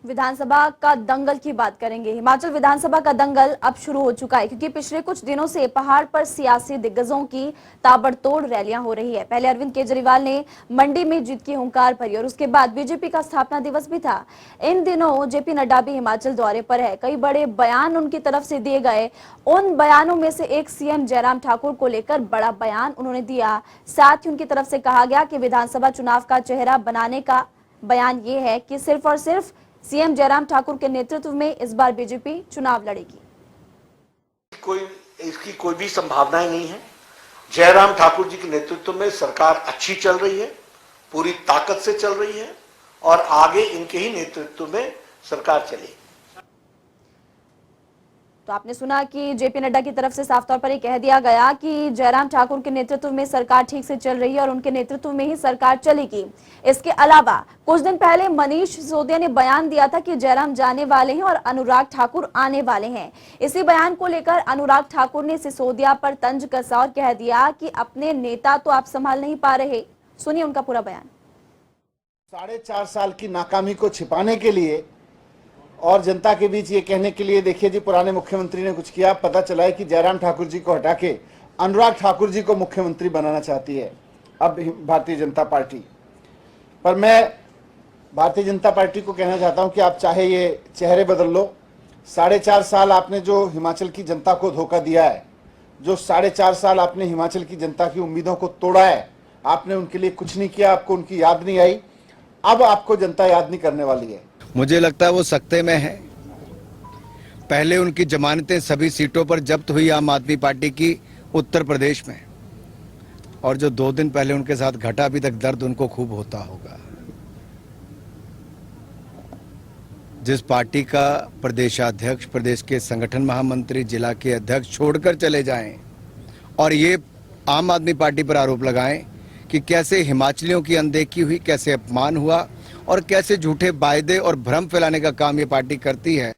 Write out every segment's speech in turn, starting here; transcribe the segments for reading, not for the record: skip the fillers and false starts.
विधानसभा का दंगल की बात करेंगे। हिमाचल विधानसभा का दंगल अब शुरू हो चुका है क्योंकि पिछले कुछ दिनों से पहाड़ पर सियासी दिग्गजों की ताबड़तोड़ रैलियां हो रही है। पहले अरविंद केजरीवाल ने मंडी में जीत की हुंकार भरी और उसके बाद बीजेपी का स्थापना दिवस भी था। इन दिनों जेपी नड्डा भी हिमाचल दौरे पर है। कई बड़े बयान उनकी तरफ से दिए गए। उन बयानों में से एक सीएम जयराम ठाकुर को लेकर बड़ा बयान उन्होंने दिया। साथ ही उनकी तरफ से कहा गया कि विधानसभा चुनाव का चेहरा बनाने का बयान ये है कि सिर्फ और सिर्फ सीएम जयराम ठाकुर के नेतृत्व में इस बार बीजेपी चुनाव लड़ेगी। इसकी कोई भी संभावनाएं नहीं है। जयराम ठाकुर जी के नेतृत्व में सरकार अच्छी चल रही है, पूरी ताकत से चल रही है और आगे इनके ही नेतृत्व में सरकार चलेगी। तो आपने सुना कि जेपी नड्डा की तरफ से साफ तौर पर यह कह दिया गया कि जयराम ठाकुर के नेतृत्व में सरकार ठीक से चल रही है और उनके नेतृत्व में ही सरकार चलेगी। इसके अलावा कुछ दिन पहले मनीष सिसोदिया ने बयान दिया था कि जयराम जाने वाले हैं और अनुराग ठाकुर आने वाले हैं। इसी बयान को लेकर अनुराग ठाकुर ने सिसोदिया पर तंज कसा और कह दिया कि अपने नेता तो आप संभाल नहीं पा रहे। सुनिए उनका पूरा बयान। 4.5 साल की नाकामी को छिपाने के लिए और जनता के बीच ये कहने के लिए, देखिए जी, पुराने मुख्यमंत्री ने कुछ किया, पता चला है कि जयराम ठाकुर जी को हटा के अनुराग ठाकुर जी को मुख्यमंत्री बनाना चाहती है अब भारतीय जनता पार्टी। पर मैं भारतीय जनता पार्टी को कहना चाहता हूं कि आप चाहे ये चेहरे बदल लो, 4.5 साल आपने जो हिमाचल की जनता को धोखा दिया है, जो 4.5 साल आपने हिमाचल की जनता की उम्मीदों को तोड़ा है, आपने उनके लिए कुछ नहीं किया, आपको उनकी याद नहीं आई। अब आपको जनता याद नहीं करने वाली है। मुझे लगता है वो सख्ते में है। पहले उनकी जमानतें सभी सीटों पर जब्त हुई आम आदमी पार्टी की उत्तर प्रदेश में, और जो 2 दिन पहले उनके साथ घटा, अभी तक दर्द उनको खूब होता होगा। जिस पार्टी का प्रदेशाध्यक्ष, प्रदेश के संगठन महामंत्री, जिला के अध्यक्ष छोड़कर चले जाएं और ये आम आदमी पार्टी पर आरोप लगाएं कि कैसे हिमाचलियों की अनदेखी हुई, कैसे अपमान हुआ और कैसे झूठे वायदे और भ्रम फैलाने का काम ये पार्टी करती है।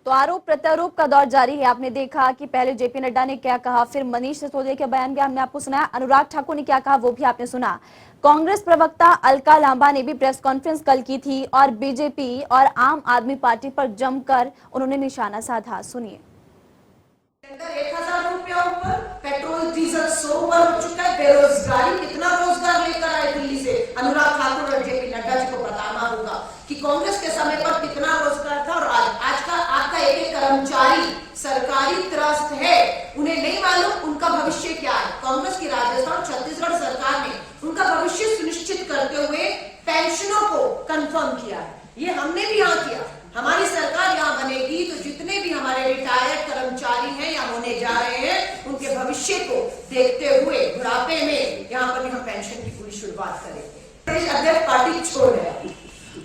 तो आरोप प्रत्यारोप का दौर जारी है। आपने देखा कि पहले जेपी नड्डा ने क्या कहा, फिर मनीष सिसोदिया के बयान भी हमने आपको सुनाया, अनुराग ठाकुर ने क्या कहा वो भी आपने सुना। कांग्रेस प्रवक्ता अलका लांबा ने भी प्रेस कॉन्फ्रेंस कल की थी और बीजेपी और आम आदमी पार्टी पर जमकर उन्होंने निशाना साधा। सुनिए। 1,000 रुपया ऊपर, पेट्रोल डीजल 100 ऊपर हो चुका है, बेरोजगारी, कितना रोजगार लेकर आए दिल्ली से। अनुराग ठाकुर और जेपी नड्डा जी को बताना होगा कि कांग्रेस के समय पर कितना रोजगार था और आज का आपका एक कर्मचारी सरकारी त्रस्त है, उन्हें नहीं मालूम उनका भविष्य क्या है। कांग्रेस की राजस्थान छत्तीसगढ़ सरकार ने उनका भविष्य सुनिश्चित करते हुए पेंशनों को कंफर्म किया है। ये हमने भी यहाँ किया। हमारी सरकार यहाँ बनेगी तो जितने भी हमारे रिटायर्ड कर्मचारी हैं या होने जा रहे हैं, उनके भविष्य को देखते हुए बुढ़ापे में यहाँ पर भी हम पेंशन की पूरी शुरुआत करेंगे। प्रदेश अध्यक्ष पार्टी छोड़ गया,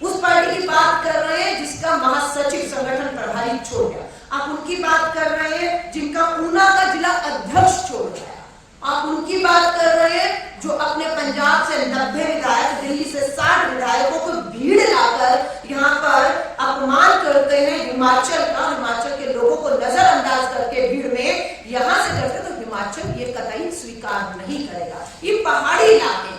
उस पार्टी की बात कर रहे हैं जिसका महासचिव संगठन प्रभारी छोड़ गया। आप उनकी बात कर रहे हैं जिनका ऊना का जिला अध्यक्ष छोड़ गया। आप उनकी बात कर रहे हैं जो अपने पंजाब से 90 विधायक, दिल्ली से 60 विधायकों को भीड़ लाकर यहाँ पर अपमान करते हैं हिमाचल का। हिमाचल के लोगों को नजरअंदाज करके भीड़ में यहाँ से करते तो हिमाचल ये कतई स्वीकार नहीं करेगा। ये पहाड़ी इलाके